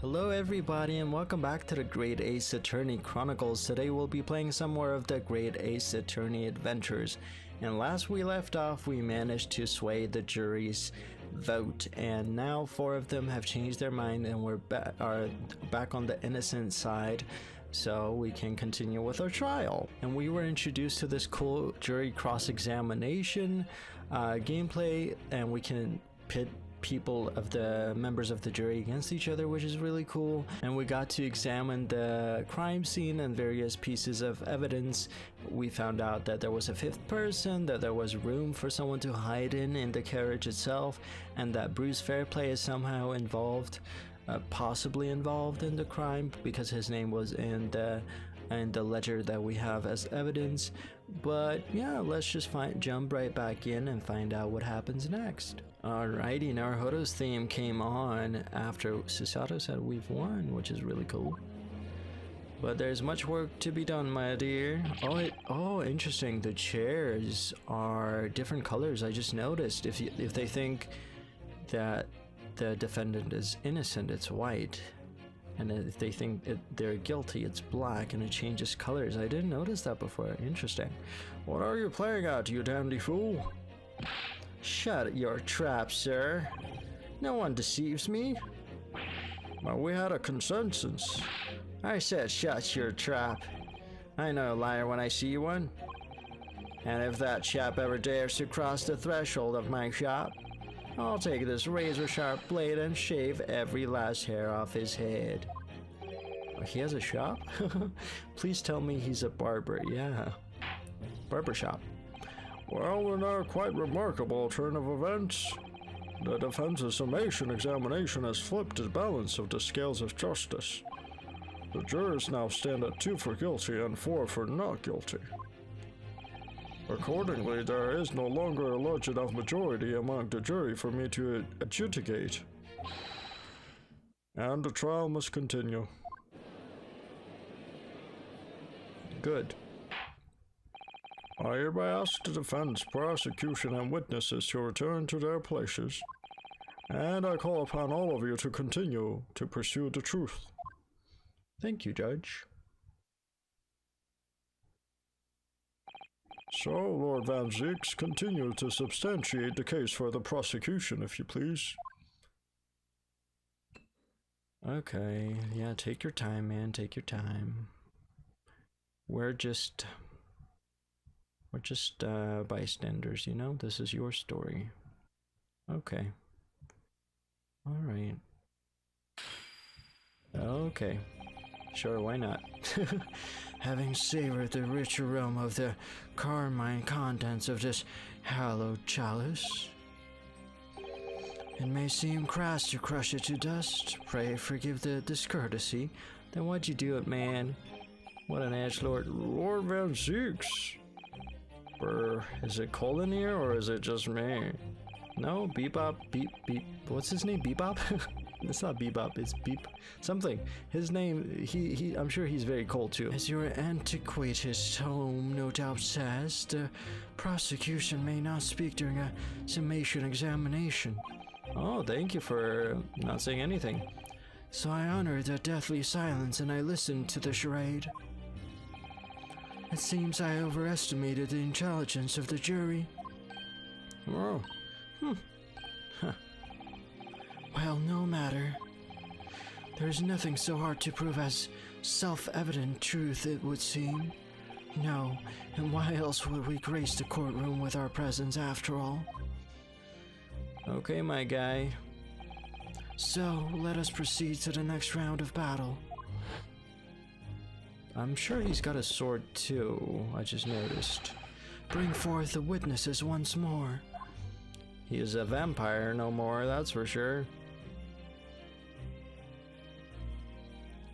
Hello everybody and welcome back to the Great Ace Attorney Chronicles. Today we'll be playing some more of the Great Ace Attorney Adventures. And last we left off, we managed to sway the jury's vote, and now 4 of them have changed their mind and are back on the innocent side, so we can continue with our trial. And we were introduced to this cool jury cross-examination gameplay, and we can pit members of the jury against each other, which is really cool. And we got to examine the crime scene and various pieces of evidence. We found out that there was a 5th person, that there was room for someone to hide in the carriage itself, and that Bruce Fairplay is somehow involved, possibly involved in the crime, because his name was in the ledger that we have as evidence. But yeah, let's just jump right back in and find out what happens next. Alrighty, Naruto's theme came on after Susato said we've won, which is really cool. But there's much work to be done, my dear. Oh, interesting. The chairs are different colors. I just noticed. If they think that the defendant is innocent, it's white. And if they think they're guilty, it's black, and it changes colors. I didn't notice that before. Interesting. What are you playing at, you dandy fool? Shut your trap, sir. No one deceives me. Well, we had a consensus. I said shut your trap. I know a liar when I see one. And if that chap ever dares to cross the threshold of my shop, I'll take this razor-sharp blade and shave every last hair off his head. He has a shop? Please tell me he's a barber. Yeah. Barbershop. Well, in a quite remarkable turn of events, the defense's summation examination has flipped the balance of the scales of justice. The jurors now stand at 2 for guilty and 4 for not guilty. Accordingly, there is no longer a large enough majority among the jury for me to adjudicate. And the trial must continue. Good. I hereby ask the defense, prosecution, and witnesses to return to their places, and I call upon all of you to continue to pursue the truth. Thank you, Judge. So, Lord Van Zieks, continue to substantiate the case for the prosecution, if you please. Okay, yeah, take your time, man, take your time. We're just bystanders, you know? This is your story. Okay. Alright. Okay. Sure, why not? Having savored the rich aroma of the carmine contents of this hallowed chalice, it may seem crass to crush it to dust. Pray forgive the discourtesy. Then why'd you do it, man? What an edgelord. Lord Van Zieks. Is it Colin here, or is it just me? No, Bebop, Beep. What's his name? Bebop? It's not Bebop, it's Beep something. His name, I'm sure he's very cold too. As your antiquated tome no doubt says, the prosecution may not speak during a summation examination. Oh, thank you for not saying anything. So I honor the deathly silence and I listened to the charade. It seems I overestimated the intelligence of the jury. Oh. Huh. Well, no matter. There's nothing so hard to prove as self-evident truth, it would seem. No, and why else would we grace the courtroom with our presence after all? Okay, my guy. So, let us proceed to the next round of battle. I'm sure he's got a sword too, I just noticed. Bring forth the witnesses once more. He is a vampire no more, that's for sure.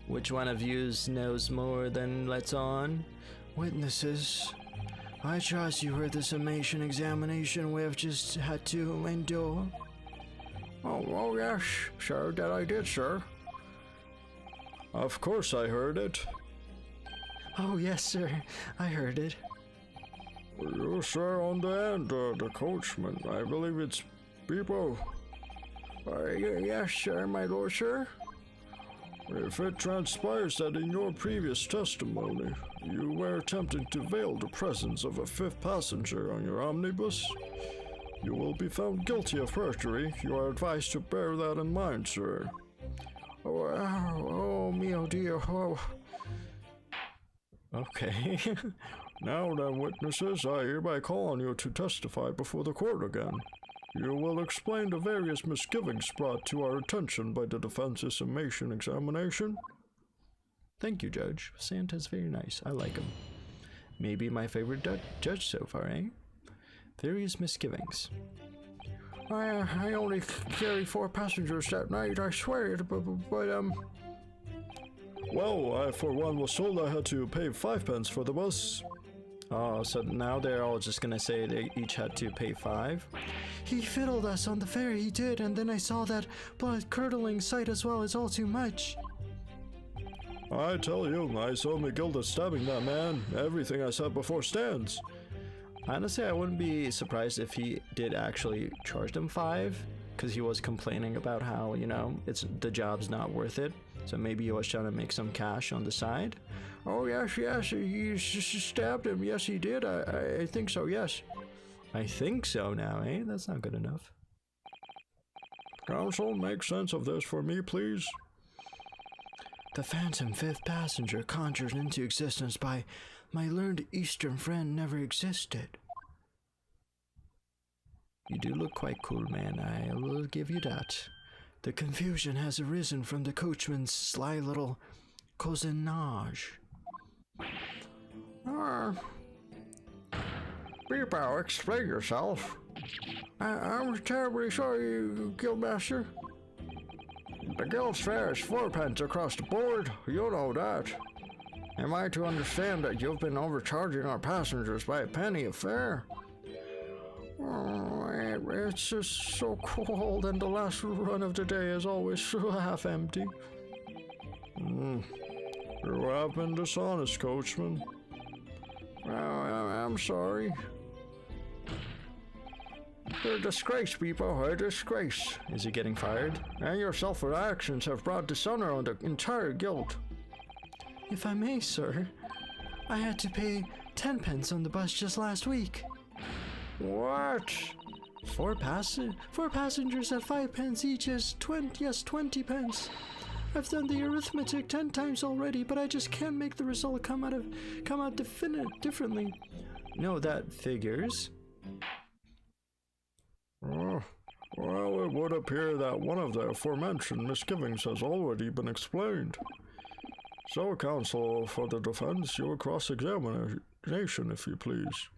Which one of yous knows more than lets on? Witnesses, I trust you heard the summation examination we have just had to endure. Oh yes, sir, that I did, sir. Of course I heard it. Oh yes, sir, I heard it. You, sir, on the end, the coachman. I believe it's Bebo. Yes, sir, my lord, sir. If it transpires that in your previous testimony you were attempting to veil the presence of a fifth passenger on your omnibus, you will be found guilty of perjury. You are advised to bear that in mind, sir. Oh, mio Dio, oh. Okay. Now then, witnesses, I hereby call on you to testify before the court again. You will explain the various misgivings brought to our attention by the defense's summation examination. Thank you, Judge. Santa's very nice. I like him. Maybe my favorite judge so far, eh? Various misgivings. I only carried 4 passengers that night, I swear, but Well, I for one was told I had to pay 5 pence for the bus. Oh, so now they're all just gonna say they each had to pay 5? He fiddled us on the fare, he did, and then I saw that blood-curdling sight as well. It's all too much. I tell you, I saw McGilda stabbing that man. Everything I said before stands. Honestly, I wouldn't be surprised if he did actually charge them 5, because he was complaining about how, you know, the job's not worth it. So maybe he was trying to make some cash on the side. Oh, yes, he stabbed him. Yes, he did. I think so, yes. I think so now, eh? That's not good enough. Counsel, make sense of this for me, please. The phantom 5th passenger conjured into existence by my learned Eastern friend never existed. You do look quite cool, man. I will give you that. The confusion has arisen from the coachman's sly little cousinage. Beepow, explain yourself. I'm terribly sorry, Guildmaster. The guild's fare is 4 pence across the board. You know that. Am I to understand that you've been overcharging our passengers by a penny a fare? Oh, it's just so cold, and the last run of the day is always so half empty. You have been dishonest, coachman. Well, I'm sorry. You're a disgrace, people, a disgrace. Is he getting fired? And your selfish actions have brought dishonor on the entire guild. If I may, sir, I had to pay 10 pence on the bus just last week. What? 4 passengers at 5 pence each is 20 pence. I've done the arithmetic 10 times already, but I just can't make the result come out differently. No, that figures. Well, it would appear that one of the aforementioned misgivings has already been explained. So, counsel for the defense, your cross-examination, if you please.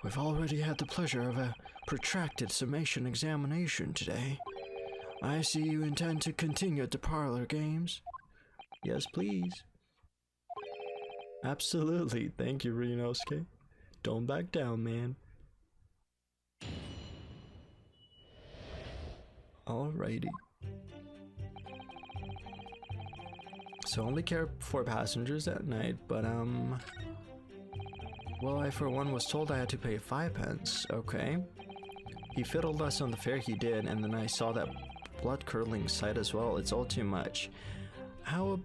We've already had the pleasure of a protracted summation examination today. I see you intend to continue at the parlor games. Yes, please. Absolutely. Thank you, Rinosuke. Don't back down, man. Alrighty. So only care for passengers at night, but well, I for one was told I had to pay 5 pence. Okay. He fiddled us on the fare, he did, and then I saw that blood-curdling sight as well. It's all too much. How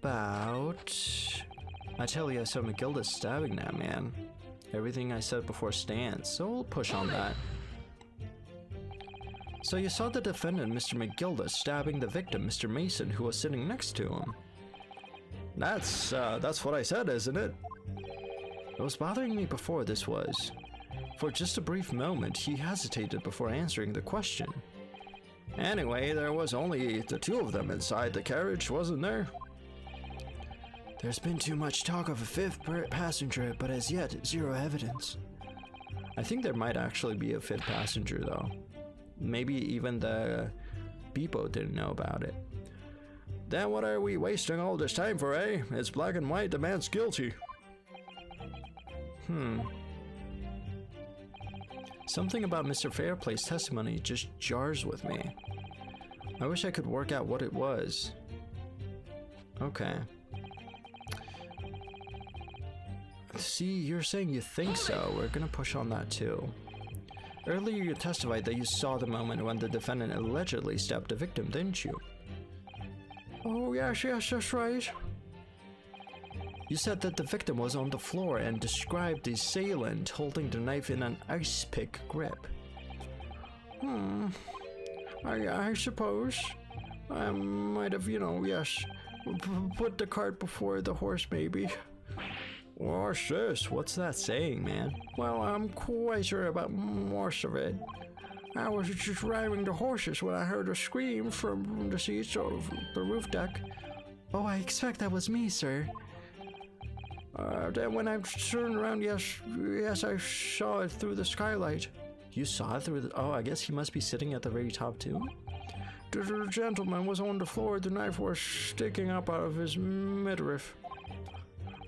about... I tell you, I saw McGilda stabbing that man. Everything I said before stands, so we'll push on that. So you saw the defendant, Mr. McGilda, stabbing the victim, Mr. Mason, who was sitting next to him. That's what I said, isn't it? It was bothering me before, this was. For just a brief moment, he hesitated before answering the question. Anyway, there was only the 2 of them inside the carriage, wasn't there? There's been too much talk of a 5th passenger, but as yet, 0 evidence. I think there might actually be a 5th passenger, though. Maybe even the Beepo didn't know about it. Then what are we wasting all this time for, eh? It's black and white, the man's guilty. Something about Mr. Fairplay's testimony just jars with me. I wish I could work out what it was. Okay. See, you're saying you think so. We're gonna push on that too. Earlier you testified that you saw the moment when the defendant allegedly stabbed the victim, didn't you? Oh, yes, that's right. You said that the victim was on the floor and described the assailant holding the knife in an ice pick grip. I suppose. I might have, yes, put the cart before the horse, maybe. What's this? What's that saying, man? Well, I'm quite sure about most of it. I was just driving the horses when I heard a scream from the seats of the roof deck. Oh, I expect that was me, sir. Then when I turned around, yes, I saw it through the skylight. You saw it through the... Oh, I guess he must be sitting at the very top too? The gentleman was on the floor, the knife was sticking up out of his midriff.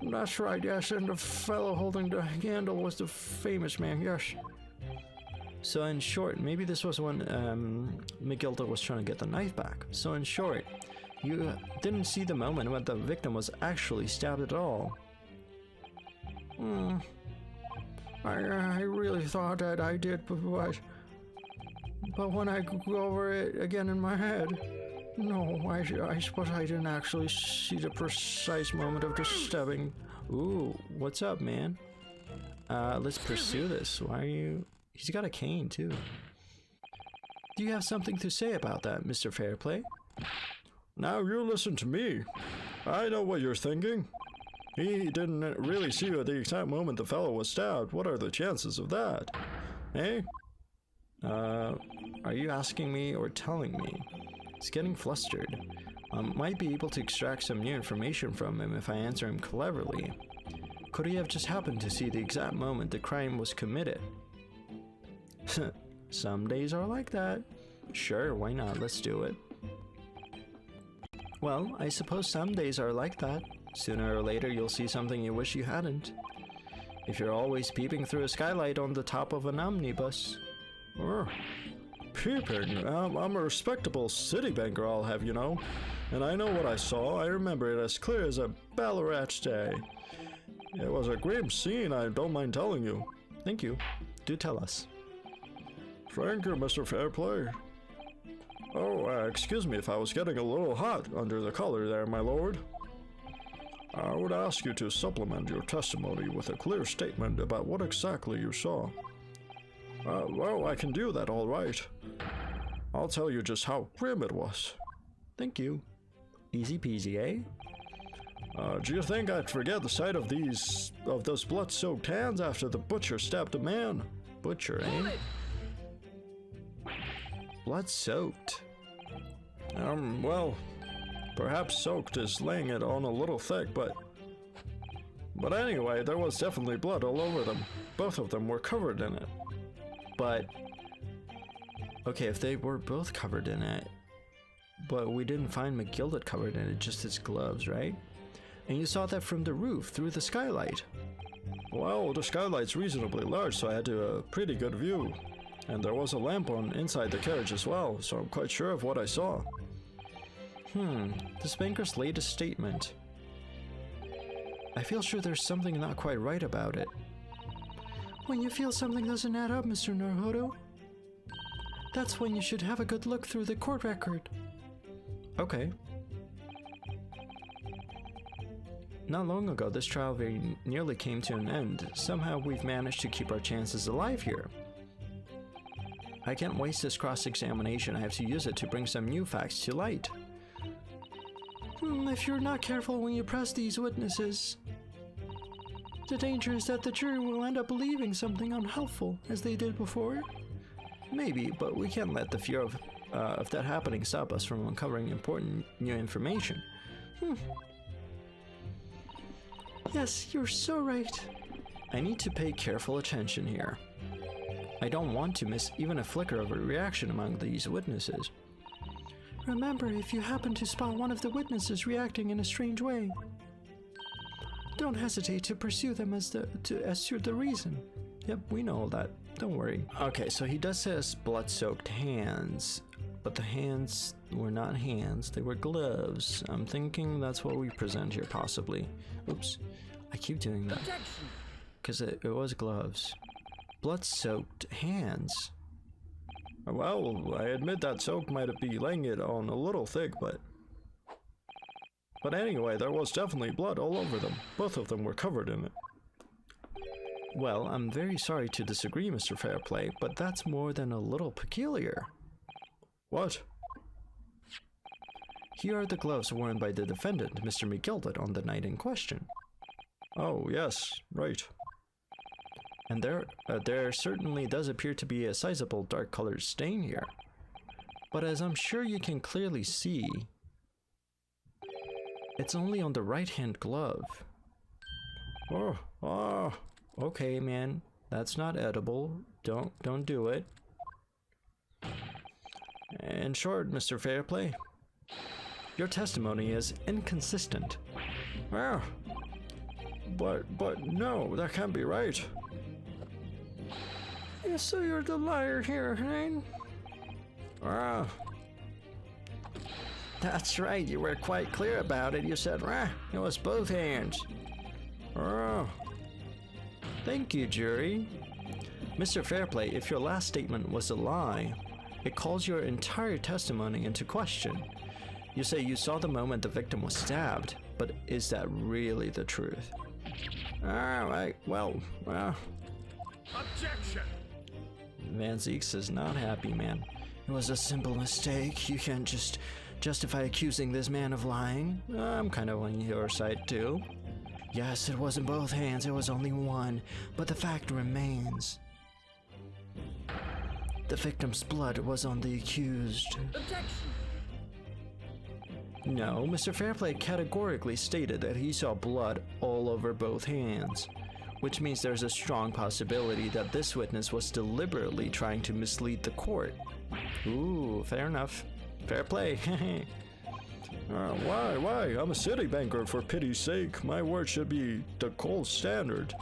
That's right, yes, and the fellow holding the handle was the famous man, yes. So in short, maybe this was when McGilda was trying to get the knife back. So in short, you didn't see the moment when the victim was actually stabbed at all. I really thought that I did, but when I go over it again in my head, no, I suppose I didn't actually see the precise moment of the stabbing. Ooh, what's up, man? Let's pursue this. Why are you... He's got a cane, too. Do you have something to say about that, Mr. Fairplay? Now you listen to me. I know what you're thinking. He didn't really see you at the exact moment the fellow was stabbed. What are the chances of that? Eh? Are you asking me or telling me? He's getting flustered. Might be able to extract some new information from him if I answer him cleverly. Could he have just happened to see the exact moment the crime was committed? Some days are like that. Sure, why not? Let's do it. Well, I suppose some days are like that. Sooner or later you'll see something you wish you hadn't. If you're always peeping through a skylight on the top of an omnibus. Peeping? I'm a respectable city banker, I'll have you know. And I know what I saw. I remember it as clear as a Ballarat's day. It was a grim scene, I don't mind telling you. Thank you. Do tell us. Thank you, Mr. Fairplay. Oh, excuse me if I was getting a little hot under the collar there, my lord. I would ask you to supplement your testimony with a clear statement about what exactly you saw. Well, I can do that all right. I'll tell you just how grim it was. Thank you. Easy peasy, eh? Do you think I'd forget the sight of those blood-soaked hands after the butcher stabbed a man? Butcher, eh? Blood-soaked. Well, perhaps soaked is laying it on a little thick, but anyway, there was definitely blood all over them. Both of them were covered in it. But, okay, if they were both covered in it, but we didn't find McGilda covered in it, just his gloves, right? And you saw that from the roof, through the skylight. Well, the skylight's reasonably large, so I had a pretty good view. And there was a lamp on inside the carriage as well, so I'm quite sure of what I saw. This banker's latest statement. I feel sure there's something not quite right about it. When you feel something doesn't add up, Mr. Naruto, that's when you should have a good look through the court record. Okay. Not long ago, this trial very nearly came to an end. Somehow we've managed to keep our chances alive here. I can't waste this cross-examination. I have to use it to bring some new facts to light. If you're not careful when you press these witnesses, the danger is that the jury will end up believing something unhelpful, as they did before. Maybe, but we can't let the fear of that happening stop us from uncovering important new information. Yes, you're so right. I need to pay careful attention here. I don't want to miss even a flicker of a reaction among these witnesses. Remember, if you happen to spot one of the witnesses reacting in a strange way, don't hesitate to pursue them as to the reason. Yep, we know that. Don't worry. Okay, so he does say blood-soaked hands, but the hands were not hands, they were gloves. I'm thinking that's what we present here, possibly. Oops, I keep doing that. Because it was gloves. Blood-soaked hands. Well, I admit that soak might be laying it on a little thick, but But anyway, there was definitely blood all over them. Both of them were covered in it. Well, I'm very sorry to disagree, Mr. Fairplay, but that's more than a little peculiar. What? Here are the gloves worn by the defendant, Mr. McGildet, on the night in question. Oh, yes, right. And there certainly does appear to be a sizable dark-colored stain here. But as I'm sure you can clearly see, it's only on the right-hand glove. Okay, man, that's not edible. Don't do it. In short, Mr. Fairplay, your testimony is inconsistent. But no, that can't be right. Yeah, so you're the liar here, Hein? That's right, you were quite clear about it. You said, it was both hands. Thank you, jury. Mr. Fairplay, if your last statement was a lie, it calls your entire testimony into question. You say you saw the moment the victim was stabbed, but is that really the truth? Objection! Van Zeeks is not happy, man. It was a simple mistake. You can't just justify accusing this man of lying. I'm kind of on your side, too. Yes, it wasn't both hands, it was only one, but the fact remains. The victim's blood was on the accused. Objection! No, Mr. Fairplay categorically stated that he saw blood all over both hands, which means there's a strong possibility that this witness was deliberately trying to mislead the court. Ooh, fair enough. Fair play. Why? I'm a city banker, for pity's sake. My word should be the gold standard.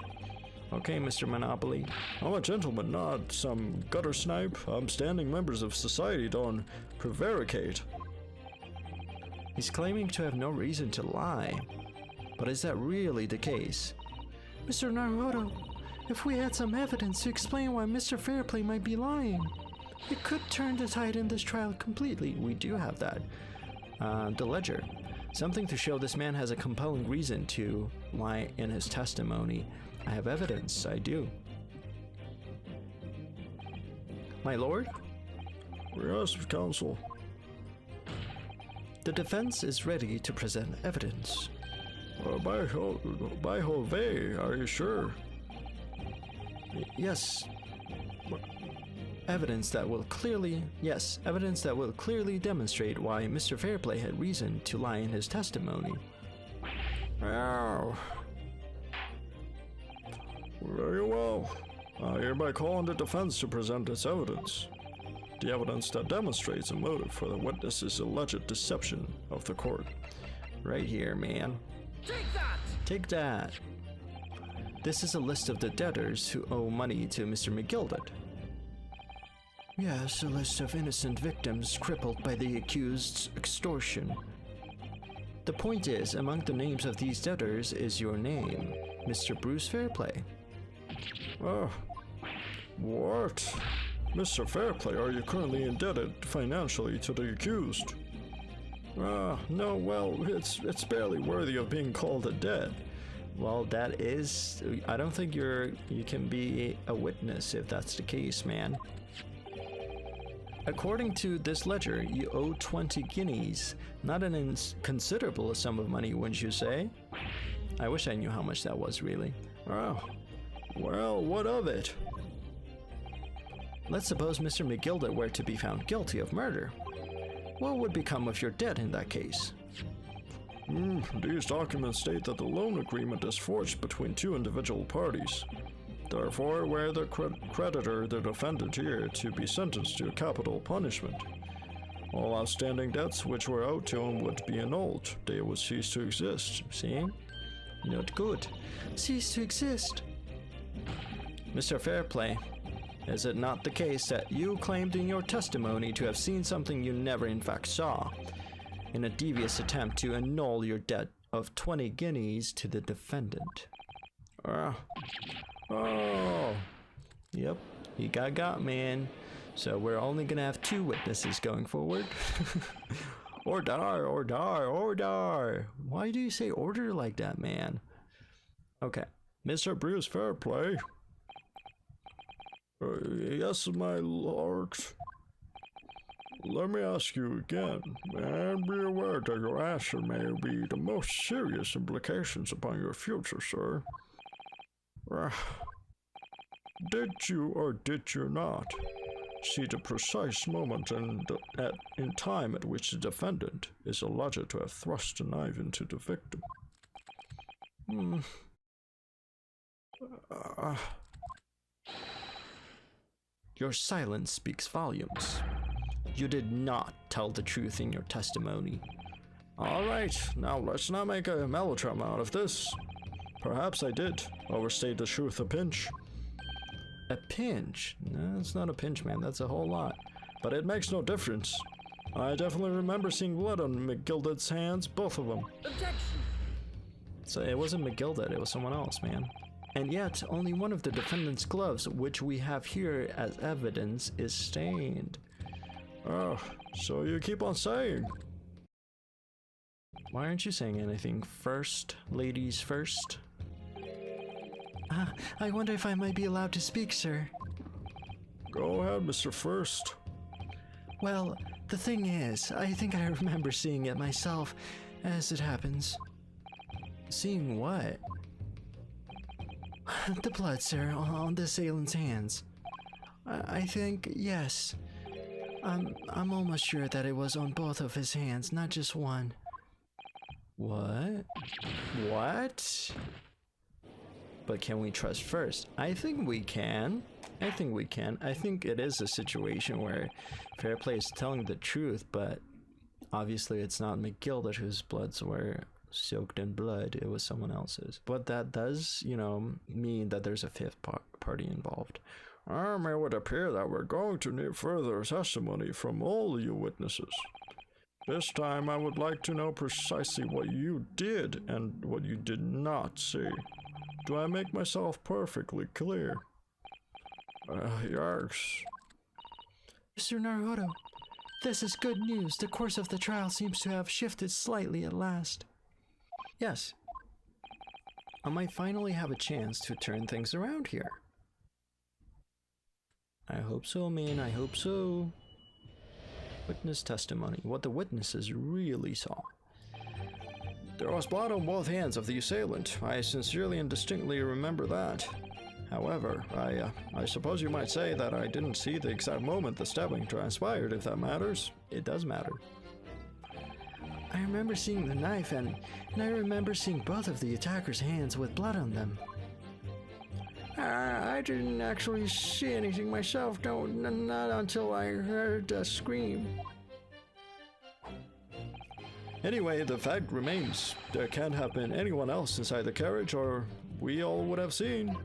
Okay, Mr. Monopoly. I'm a gentleman, not some gutter snipe. Upstanding members of society don't prevaricate. He's claiming to have no reason to lie. But is that really the case? Mr. Naruto, if we had some evidence to explain why Mr. Fairplay might be lying, it could turn the tide in this trial completely. We do have that. The ledger. Something to show this man has a compelling reason to lie in his testimony. I have evidence, I do. My lord? Yes, counsel. The defense is ready to present evidence. By Jove, are you sure? Yes. Evidence that will clearly demonstrate why Mr. Fairplay had reason to lie in his testimony. Ow. Very well. I hereby call on the defense to present its evidence. The evidence that demonstrates a motive for the witness's alleged deception of the court. Right here, man. Take that! Take that. This is a list of the debtors who owe money to Mr. McGildet. Yes, a list of innocent victims crippled by the accused's extortion. The point is, among the names of these debtors is your name, Mr. Bruce Fairplay. What? Mr. Fairplay, are you currently indebted financially to the accused? No, well, it's barely worthy of being called a debt. Well, that is... I don't think you can be a witness if that's the case, man. According to this ledger, you owe 20 guineas. Not an inconsiderable sum of money, wouldn't you say? I wish I knew how much that was, really. Well, what of it? Let's suppose Mr. McGildet were to be found guilty of murder. What would become of your debt in that case? These documents state that the loan agreement is forged between two individual parties. Therefore, were the creditor the defendant here to be sentenced to capital punishment, all outstanding debts which were owed to him would be annulled. They would cease to exist. See? Not good. Cease to exist. Mr. Fairplay, is it not the case that you claimed in your testimony to have seen something you never in fact saw, in a devious attempt to annul your debt of 20 guineas to the defendant? Yep, you got, man. So we're only gonna have two witnesses going forward. Or die, or die, or die. Why do you say order like that, man? Okay. Mr. Bruce Fairplay. Yes, my lord. Let me ask you again, and be aware that your answer may be the most serious implications upon your future, sir. Did you or did you not see the precise moment in time at which the defendant is alleged to have thrust the knife into the victim? Your silence speaks volumes. You did not tell the truth in your testimony. All right, now let's not make a melodrama out of this. Perhaps I did overstate the truth a pinch. A pinch? No, it's not a pinch, man. That's a whole lot. But it makes no difference. I definitely remember seeing blood on McGilded's hands, both of them. Objection! So it wasn't McGilded, it was someone else, man. And yet, only one of the defendant's gloves, which we have here as evidence, is stained. Oh, so you keep on saying. Why aren't you saying anything first, ladies first? I wonder if I might be allowed to speak, sir. Go ahead, Mr. First. Well, the thing is, I think I remember seeing it myself, as it happens. Seeing what? The blood, sir, on the assailant's hands. I think, yes. I'm almost sure that it was on both of his hands, not just one. What? What? But can we trust first? I think we can. I think it is a situation where Fairplay is telling the truth, but obviously it's not McGilded whose bloods were soaked in blood. It was someone else's. But that does, mean that there's a fifth party involved. It would appear that we're going to need further testimony from all you witnesses. This time I would like to know precisely what you did and what you did not see. Do I make myself perfectly clear? Yes. Mr. Naruto, this is good news. The course of the trial seems to have shifted slightly at last. Yes. I might finally have a chance to turn things around here. I hope so, man. I hope so. Witness testimony. What the witnesses really saw. There was blood on both hands of the assailant. I sincerely and distinctly remember that. However, I suppose you might say that I didn't see the exact moment the stabbing transpired, if that matters. It does matter. I remember seeing the knife, and I remember seeing both of the attacker's hands with blood on them. I didn't actually see anything myself, no, not until I heard a scream. Anyway, the fact remains, there can't have been anyone else inside the carriage, or we all would have seen.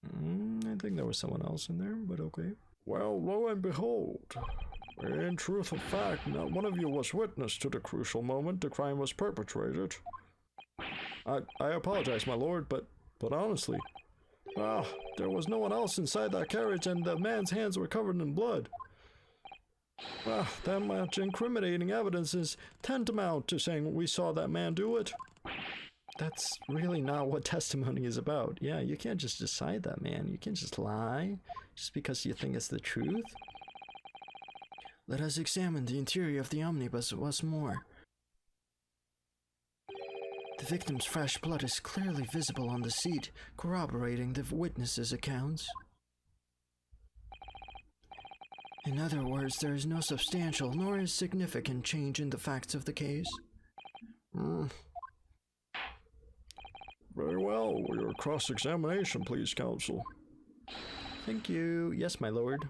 I think there was someone else in there, but okay. Well, lo and behold, in truth of fact, not one of you was witness to the crucial moment the crime was perpetrated. I apologize, my lord, but honestly, there was no one else inside that carriage, and the man's hands were covered in blood. That much incriminating evidence is tantamount to saying we saw that man do it. That's really not what testimony is about. Yeah, you can't just decide that, man. You can't just lie just because you think it's the truth. Let us examine the interior of the omnibus once more. The victim's fresh blood is clearly visible on the seat, corroborating the witnesses' accounts. In other words, there is no substantial nor significant change in the facts of the case. Very well. Your cross-examination, please, counsel. Thank you. Yes, my lord.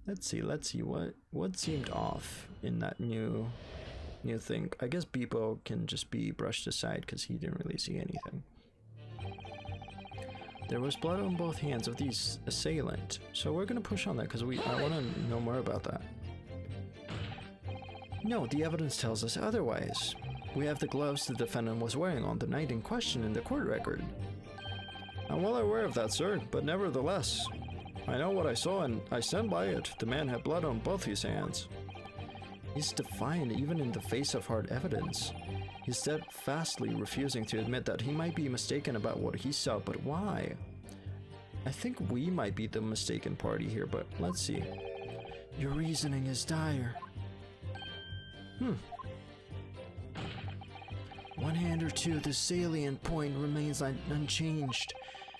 Let's see. What seemed off in that new thing. I guess Beepo can just be brushed aside because he didn't really see anything. There was blood on both hands of the assailant, so we're gonna push on that because I want to know more about that. No, the evidence tells us otherwise. We have the gloves the defendant was wearing on the night in question in the court record. I'm well aware of that, sir, but nevertheless, I know what I saw and I stand by it. The man had blood on both his hands. He's defiant even in the face of hard evidence. He's steadfastly refusing to admit that he might be mistaken about what he saw, but why? I think we might be the mistaken party here, but let's see. Your reasoning is dire. One hand or two, the salient point remains unchanged.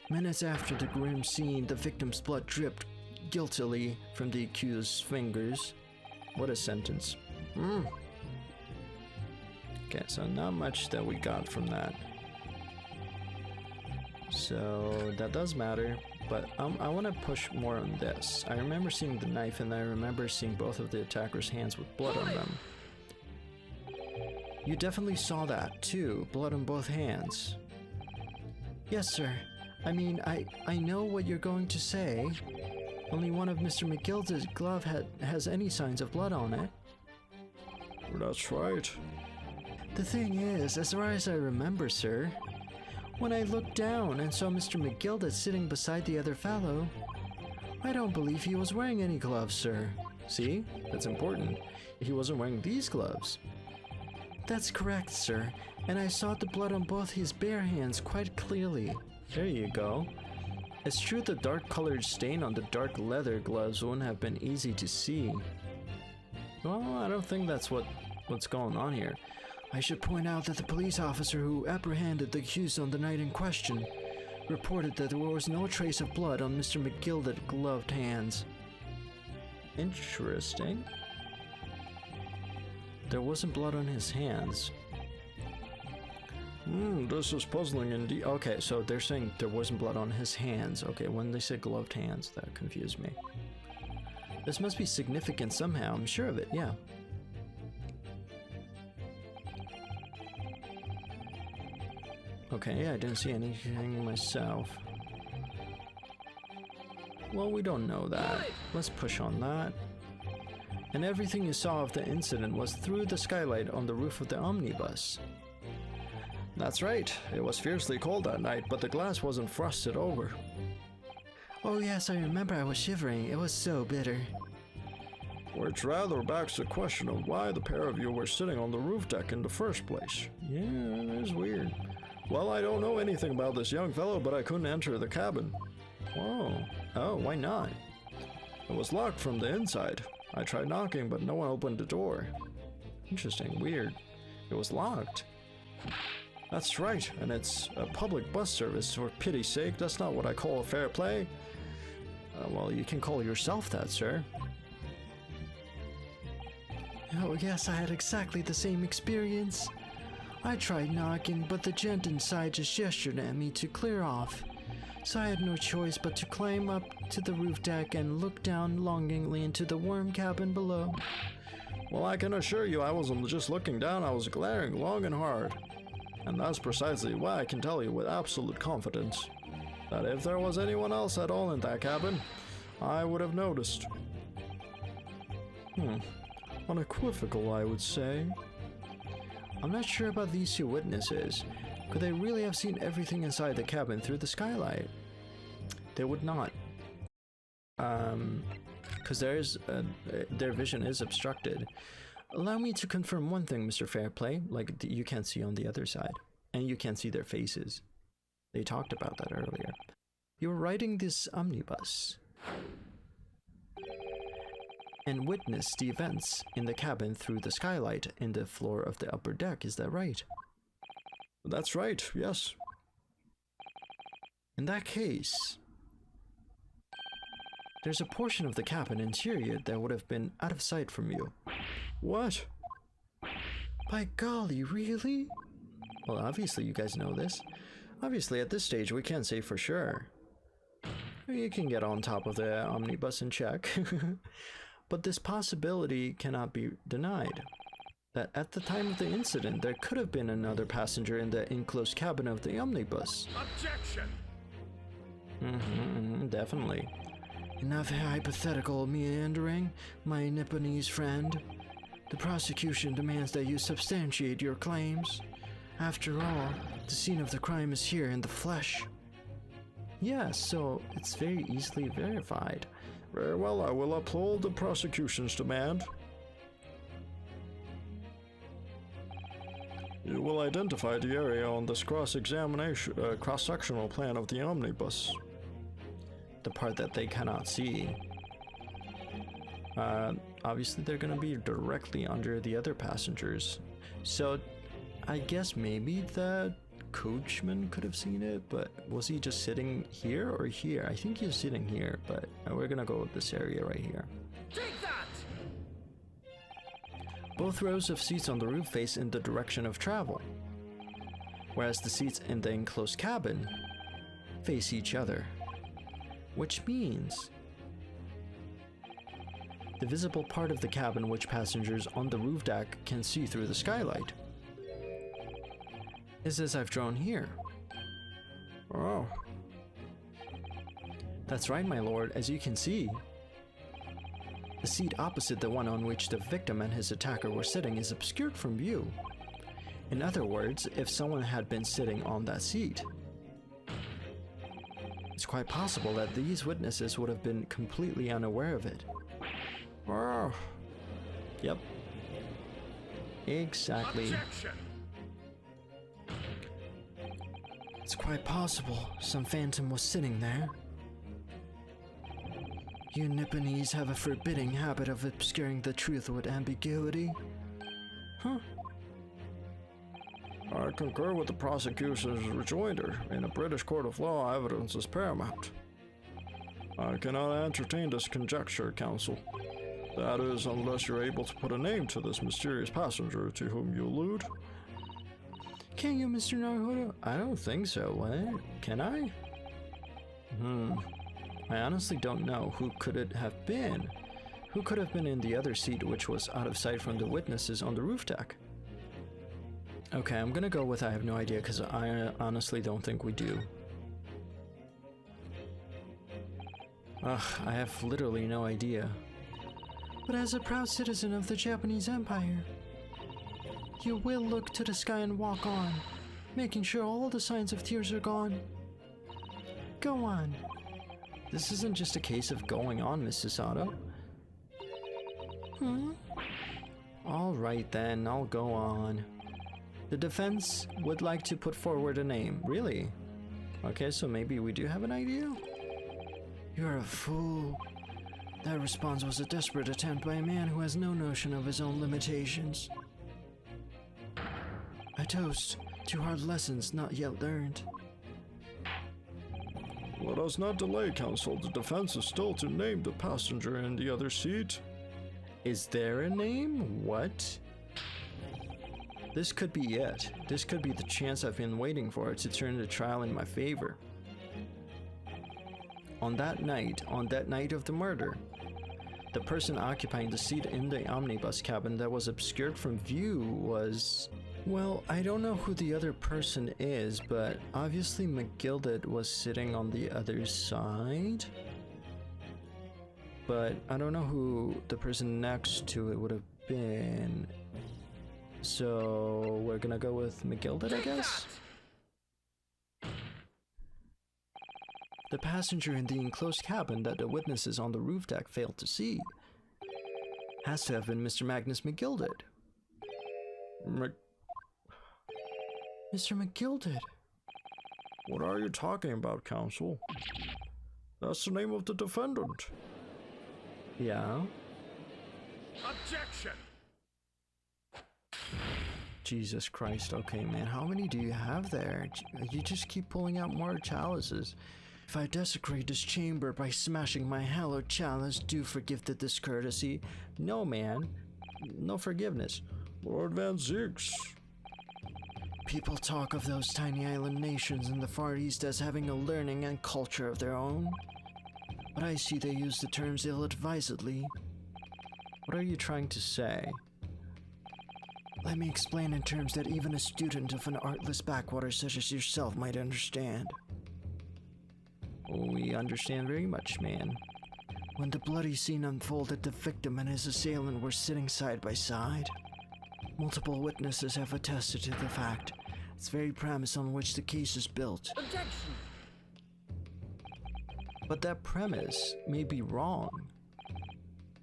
Minutes after the grim scene, the victim's blood dripped guiltily from the accused's fingers. What a sentence. Okay, so not much that we got from that. So that does matter, but I want to push more on this. I remember seeing the knife and I remember seeing both of the attackers' hands with blood on them. You definitely saw that too, blood on both hands. Yes, sir. I mean, I know what you're going to say. Only one of Mr. McGilda's glove has any signs of blood on it. That's right. The thing is, as far as I remember, sir, when I looked down and saw Mr. McGilda sitting beside the other fellow, I don't believe he was wearing any gloves, sir. See? That's important. He wasn't wearing these gloves. That's correct, sir, and I saw the blood on both his bare hands quite clearly. There you go. It's true the dark-colored stain on the dark leather gloves wouldn't have been easy to see. Well, I don't think that's what's going on here. I should point out that the police officer who apprehended the accused on the night in question reported that there was no trace of blood on Mr. McGilda's gloved hands. Interesting. There wasn't blood on his hands. This is puzzling indeed. Okay, so they're saying there wasn't blood on his hands. Okay, when they said gloved hands, that confused me. This must be significant somehow, I'm sure of it, yeah. Okay, I didn't see anything myself. Well, we don't know that. Let's push on that. And everything you saw of the incident was through the skylight on the roof of the omnibus. That's right. It was fiercely cold that night, but the glass wasn't frosted over. Oh yes, I remember I was shivering. It was so bitter. Which rather backs the question of why the pair of you were sitting on the roof deck in the first place. Yeah, that is weird. Well, I don't know anything about this young fellow, but I couldn't enter the cabin. Whoa. Oh, why not? It was locked from the inside. I tried knocking, but no one opened the door. Interesting, weird. It was locked. That's right, and it's a public bus service. For pity's sake, that's not what I call fair play. Well, you can call yourself that, sir. Oh yes, I had exactly the same experience. I tried knocking, but the gent inside just gestured at me to clear off. So I had no choice but to climb up to the roof deck and look down longingly into the warm cabin below. Well, I can assure you I wasn't just looking down, I was glaring long and hard. And that's precisely why I can tell you with absolute confidence that if there was anyone else at all in that cabin, I would have noticed. Unequivocal, I would say. I'm not sure about these two witnesses. Could they really have seen everything inside the cabin through the skylight? They would not. Because their vision is obstructed. Allow me to confirm one thing, Mr. Fairplay, like you can't see on the other side. And you can't see their faces. They talked about that earlier. You were riding this omnibus and witnessed the events in the cabin through the skylight in the floor of the upper deck, is that right? That's right, yes. In that case, there's a portion of the cabin interior that would have been out of sight from you. What? By golly, really? Well, obviously you guys know this. Obviously at this stage we can't say for sure. You can get on top of the omnibus and check. But this possibility cannot be denied. That at the time of the incident, there could have been another passenger in the enclosed cabin of the omnibus. Objection! Definitely. Enough hypothetical meandering, my Nipponese friend. The prosecution demands that you substantiate your claims. After all, the scene of the crime is here in the flesh. Yes, so it's very easily verified. Very well, I will uphold the prosecution's demand. You will identify the area on this cross-sectional plan of the omnibus. The part that they cannot see. Obviously they're gonna be directly under the other passengers. So I guess maybe the coachman could have seen it, but was he just sitting here or here? I think he's sitting here, but we're gonna go with this area right here. Take that! Both rows of seats on the roof face in the direction of travel, whereas the seats in the enclosed cabin face each other, which means the visible part of the cabin which passengers on the roof deck can see through the skylight is as I've drawn here. Oh. That's right, my lord. As you can see, the seat opposite the one on which the victim and his attacker were sitting is obscured from view. In other words, if someone had been sitting on that seat, it's quite possible that these witnesses would have been completely unaware of it. Oh. Yep. Exactly. Objection! It's quite possible some phantom was sitting there. You Nipponese have a forbidding habit of obscuring the truth with ambiguity. Huh? I concur with the prosecution's rejoinder. In a British court of law, evidence is paramount. I cannot entertain this conjecture, counsel. That is, unless you're able to put a name to this mysterious passenger to whom you allude. Can you, Mr. Naruhodo? I don't think so. What? Can I? I honestly don't know. Who could it have been? Who could have been in the other seat which was out of sight from the witnesses on the roof deck? Okay, I'm gonna go with I have no idea because I honestly don't think we do. Ugh, I have literally no idea. But as a proud citizen of the Japanese Empire, you will look to the sky and walk on, making sure all the signs of tears are gone. Go on. This isn't just a case of going on, Mrs. Sato. Alright then, I'll go on. The defense would like to put forward a name. Really? Okay, so maybe we do have an idea? You're a fool. That response was a desperate attempt by a man who has no notion of his own limitations. I toast to hard lessons not yet learned. Let us not delay, counsel. The defense is still to name the passenger in the other seat. Is there a name? What? This could be it. This could be the chance I've been waiting for to turn the trial in my favor. On that night of the murder, the person occupying the seat in the omnibus cabin that was obscured from view was... Well, I don't know who the other person is, but obviously McGilded was sitting on the other side. But I don't know who the person next to it would have been. So we're gonna go with McGilded, I guess? The passenger in the enclosed cabin that the witnesses on the roof deck failed to see has to have been Mr. Magnus McGilded. Mr. McGilded. What are you talking about, counsel? That's the name of the defendant. Yeah? Objection! Jesus Christ, okay man, how many do you have there? You just keep pulling out more chalices. If I desecrate this chamber by smashing my hallowed chalice, do forgive the discourtesy. No man, no forgiveness. Lord Van Zeeks. People talk of those tiny island nations in the Far East as having a learning and culture of their own. But I see they use the terms ill-advisedly. What are you trying to say? Let me explain in terms that even a student of an artless backwater such as yourself might understand. We understand very much, man. When the bloody scene unfolded, the victim and his assailant were sitting side by side. Multiple witnesses have attested to the fact. It's the very premise on which the case is built. Objection! But that premise may be wrong.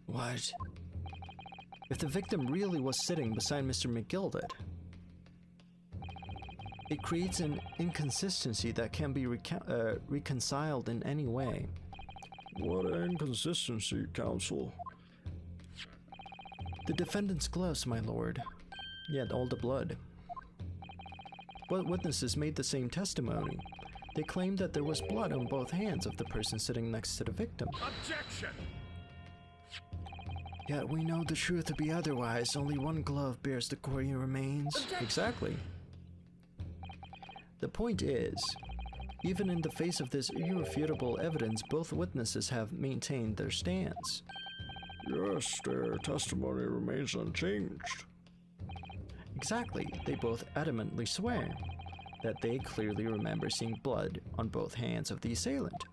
What? If the victim really was sitting beside Mr. McGilded, it creates an inconsistency that can be reconciled in any way. What inconsistency, counsel? The defendant's gloves, my lord. Yet all the blood. But witnesses made the same testimony. They claimed that there was blood on both hands of the person sitting next to the victim. Objection! Yet we know the truth to be otherwise. Only one glove bears the gory remains. Objection! Exactly. The point is, even in the face of this irrefutable evidence, both witnesses have maintained their stance. Yes, their testimony remains unchanged. Exactly. They both adamantly swear that they clearly remember seeing blood on both hands of the assailant.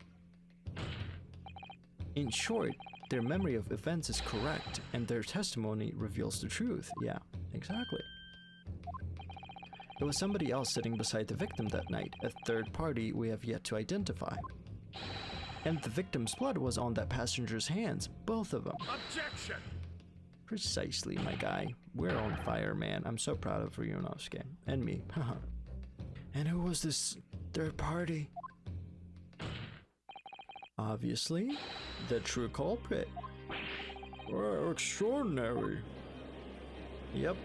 In short, their memory of events is correct, and their testimony reveals the truth. Yeah, exactly. It was somebody else sitting beside the victim that night, a third party we have yet to identify. And the victim's blood was on that passenger's hands, both of them. Objection! Precisely, my guy. We're on fire, man. I'm so proud of Ryunosuke. And me. Haha. And who was this third party? Obviously, the true culprit. Well, extraordinary. Yep.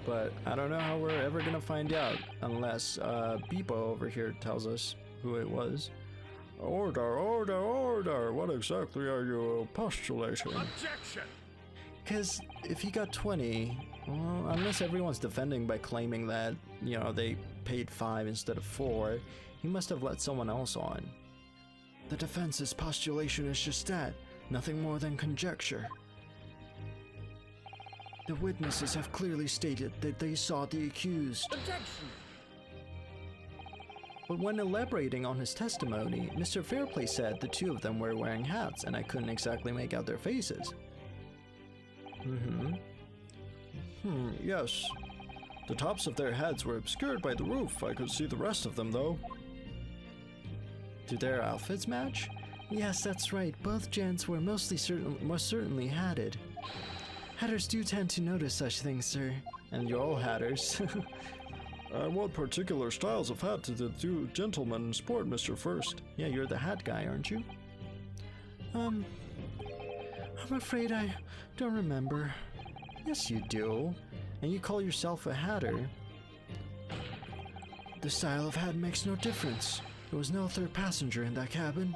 But I don't know how we're ever gonna find out unless Beepo over here tells us who it was. Order, order, order! What exactly are you postulating? Objection! Because if he got 20, well, unless everyone's defending by claiming that, you know, they paid 5 instead of 4, he must have let someone else on. The defense's postulation is just that, nothing more than conjecture. The witnesses have clearly stated that they saw the accused. Objection! But when elaborating on his testimony, Mr. Fairplay said the two of them were wearing hats and I couldn't exactly make out their faces. Yes. The tops of their heads were obscured by the roof. I could see the rest of them, though. Do their outfits match? Yes, that's right. Both gents were most certainly hatted. Hatters do tend to notice such things, sir. And you're all hatters. And what particular styles of hat did the two gentlemen sport, Mr. First? Yeah, you're the hat guy, aren't you? I'm afraid I don't remember. Yes, you do. And you call yourself a hatter. The style of hat makes no difference. There was no third passenger in that cabin.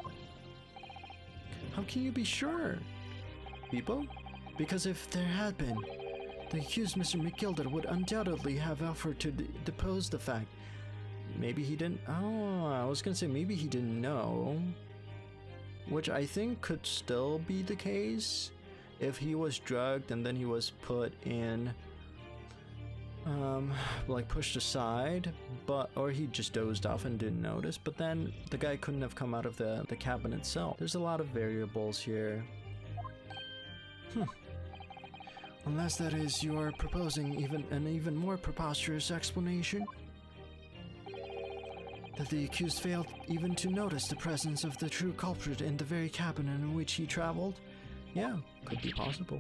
How can you be sure? Beepo? Because if there had been, the accused Mr. McGilded would undoubtedly have offered to depose the fact. Maybe he didn't. Oh, I was gonna say maybe he didn't know. Which I think could still be the case if he was drugged and then he was put in, like pushed aside, or he just dozed off and didn't notice. But then the guy couldn't have come out of the cabin itself. There's a lot of variables here. Unless that is, you are proposing an even more preposterous explanation? That the accused failed even to notice the presence of the true culprit in the very cabin in which he traveled? Yeah, could be possible.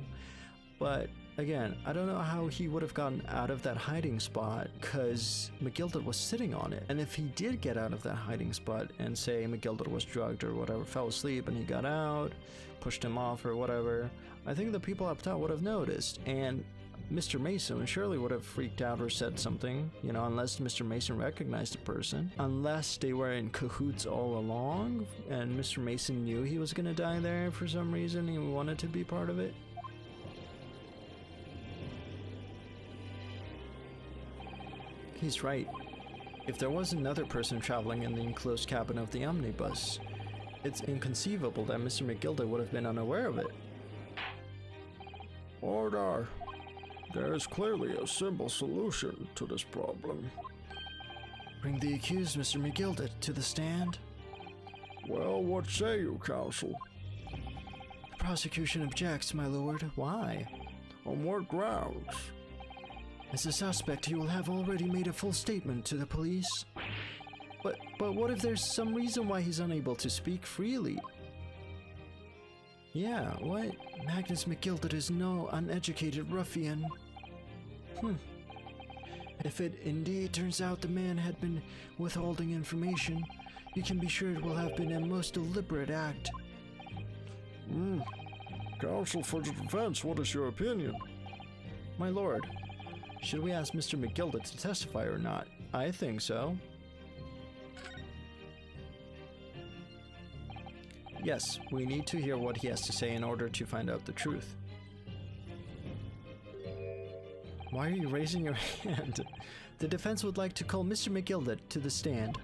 But again, I don't know how he would have gotten out of that hiding spot, because McGilded was sitting on it. And if he did get out of that hiding spot and say McGilded was drugged or whatever, fell asleep and he got out, pushed him off or whatever, I think the people up top would have noticed. And Mr. Mason surely would have freaked out or said something, you know, unless Mr. Mason recognized the person. Unless they were in cahoots all along and Mr. Mason knew he was gonna die there for some reason, he wanted to be part of it. He's right. If there was another person traveling in the enclosed cabin of the omnibus, it's inconceivable that Mr. McGilded would have been unaware of it. Order. There is clearly a simple solution to this problem. Bring the accused, Mr. McGilded, to the stand. Well, what say you, counsel? The prosecution objects, my lord. Why? On what grounds? As a suspect, he will have already made a full statement to the police. But what if there's some reason why he's unable to speak freely? Yeah, what? Magnus McGilded is no uneducated ruffian. If it indeed turns out the man had been withholding information, you can be sure it will have been a most deliberate act. Counsel for the defense, what is your opinion? My lord, should we ask Mr. McGilded to testify or not? I think so. Yes, we need to hear what he has to say in order to find out the truth. Why are you raising your hand? The defense would like to call Mr. McGilded to the stand.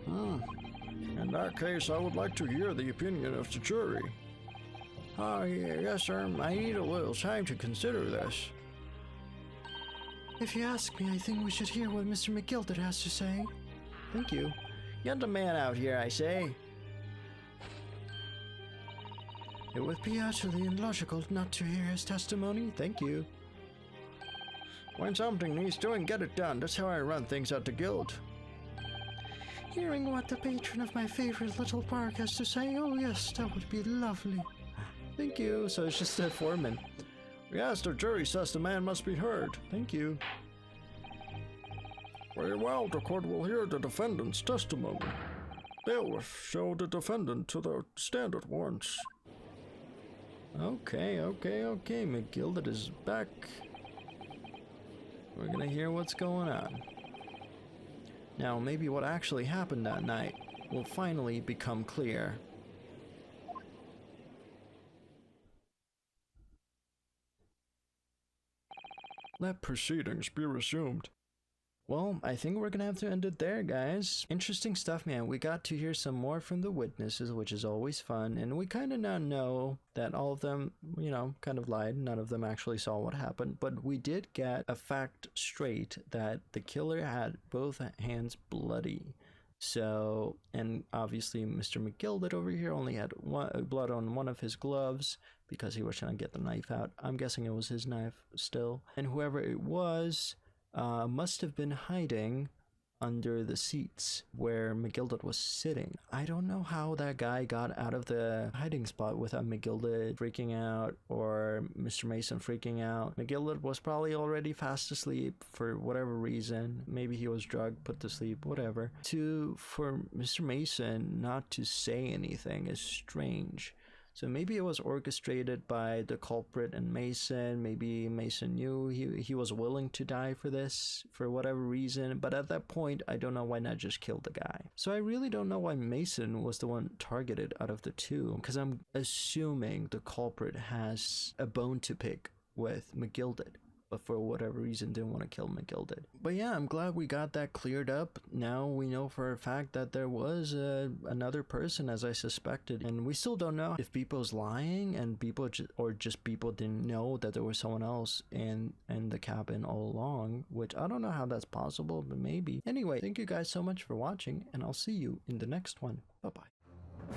In that case, I would like to hear the opinion of the jury. Yes, sir. I need a little time to consider this. If you ask me, I think we should hear what Mr. McGilded has to say. Thank you. Get the man out here, I say. It would be utterly illogical not to hear his testimony. Thank you. When something needs doing, get it done. That's how I run things at the guild. Hearing what the patron of my favorite little park has to say, oh yes, that would be lovely. Thank you. So it's just a foreman. Yes, the jury says the man must be heard. Thank you. Very well, the court will hear the defendant's testimony. They'll show the defendant to the stand at once. Okay. McGilded is back. We're gonna hear what's going on. Now, maybe what actually happened that night will finally become clear. Let proceedings be resumed. Well, I think we're gonna have to end it there, guys. Interesting stuff, man. We got to hear some more from the witnesses, which is always fun, and we kind of now know that all of them, kind of lied. None of them actually saw what happened, but we did get a fact straight that the killer had both hands bloody. So, and obviously Mr. McGilded over here only had blood on one of his gloves because he was trying to get the knife out. I'm guessing it was his knife still. And whoever it was must have been hiding under the seats where McGilded was sitting. I don't know how that guy got out of the hiding spot without McGilded freaking out or Mr. Mason freaking out. McGilded was probably already fast asleep for whatever reason. Maybe he was drugged, put to sleep, whatever. For Mr. Mason not to say anything is strange. So maybe it was orchestrated by the culprit and Mason. Maybe Mason knew he was willing to die for this for whatever reason. But at that point, I don't know why not just kill the guy. So I really don't know why Mason was the one targeted out of the two. Because I'm assuming the culprit has a bone to pick with McGilded, but for whatever reason didn't want to kill McGilded. But yeah, I'm glad we got that cleared up. Now we know for a fact that there was another person, as I suspected, and we still don't know if people's lying and people just people didn't know that there was someone else in the cabin all along, which I don't know how that's possible, but maybe. Anyway, thank you guys so much for watching, and I'll see you in the next one. Bye bye.